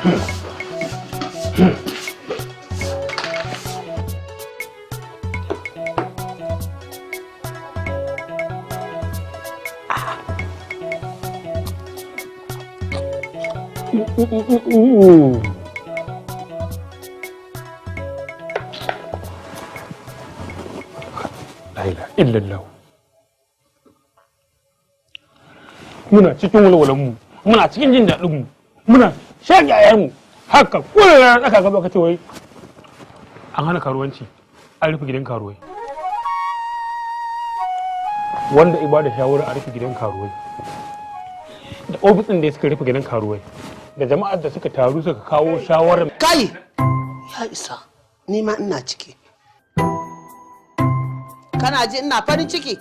illallah muna cikin walwalanmu muna cikin jin daɗinmu muna shagayarmu haka kullum aka gaba ka ce wai an hana karuwanci an rufe gidan karuwai wanda ibada shawara a rufe gidan karuwai da ofisin da suka rufe gidan karuwai da jama'ar da suka taru suka kawo shawarar kai ya isa ni ma ina ciki kana ji ina farin ciki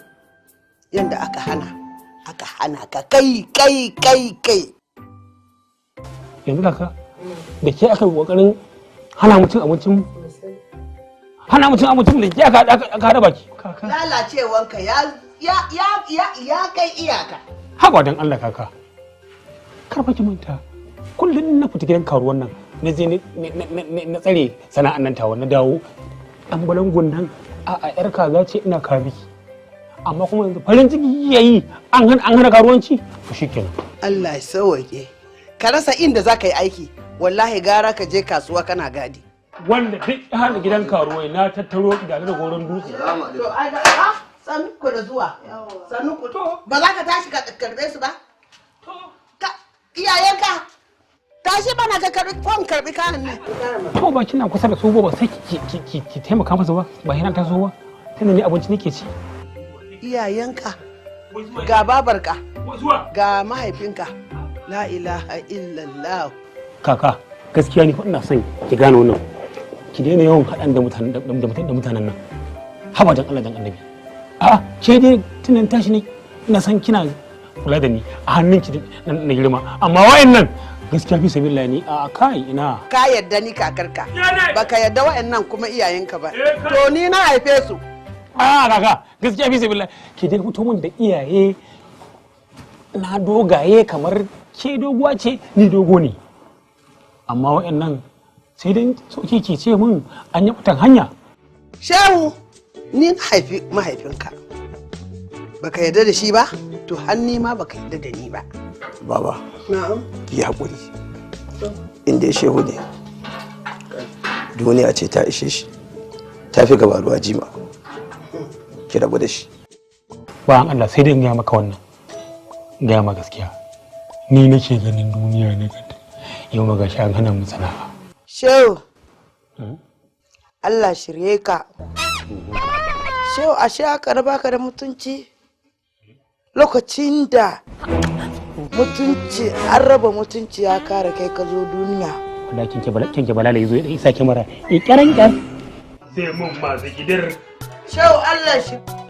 yanda aka hana ka kai yanzu kaka da ke aka kokarin hana mutum abincin da ke aka hada baki kaka lalacewanka ya kai iyaka haba dan Allah kaka karfa ki manta kullum na fita gidan karuwan nan na je na tsare sana'an nan tawa na dawo dan balangun nan a yar kaza ce ina kabi amma kuma yanzu farin ciki yayi an hana karuwanci to shikenan Allah ya sauke ka rasa inda zaka yi aiki wallahi gara ka je kasuwa kana gadi wanda duk ya hana gidan karuwai na tattaro da goron dutse to ai da sannu ku da zuwa sannu ku ba za ka tashi ka karbe su ba to iyayenka tashi bana ka karbi kayan nan to ba kina kusa da su ba sai ki taimaka masa ba ba yana ta so ba tunda ni abinci nake ci iyayenka ga babarka ga mahaifinka la ilaha illallah kaka gaskiya ni ina son ki gane wannan ki daina yawan haɗan da mutanen nan haba dan Allah dan annabi a ke dai tunan tashi ne ina san kina kula da ni a hannunki na girma amma wayannan gaskiya fi sabilillah ni a kai ina ka yadda ni kakarka baka yadda wayannan kuma iyayenka ba to ni na haife su a kaka gaskiya fi sabilillah ki dai fito min da iyaye na dogaye kamar ke doguwa ce ni dogo ne amma wayannan sai dai soke ke ce min an yi fitan hanya shehu ni na haifi mahaifinka baka yarda da shi ba to hanni ma baka yarda da ni ba baba na'am ki haƙuri inda shehu ne duniya ce ta ishe shi ta fi gaba ruwa jima ki rabu da shi bayan Allah sai dai in gaya maka wannan gaya ma gaskiya ni nake ganin duniya ne yau ma gashi an hana mu sana'a shehu Allah shirye ka shehu ashe aka raba ka da mutunci lokacin da mutunci an raba mutunci ya kare kai ka zo duniya wanda kinke balala yazo ya isa kyamara ikiran kyar sai mun masu gidir shehu Allah shi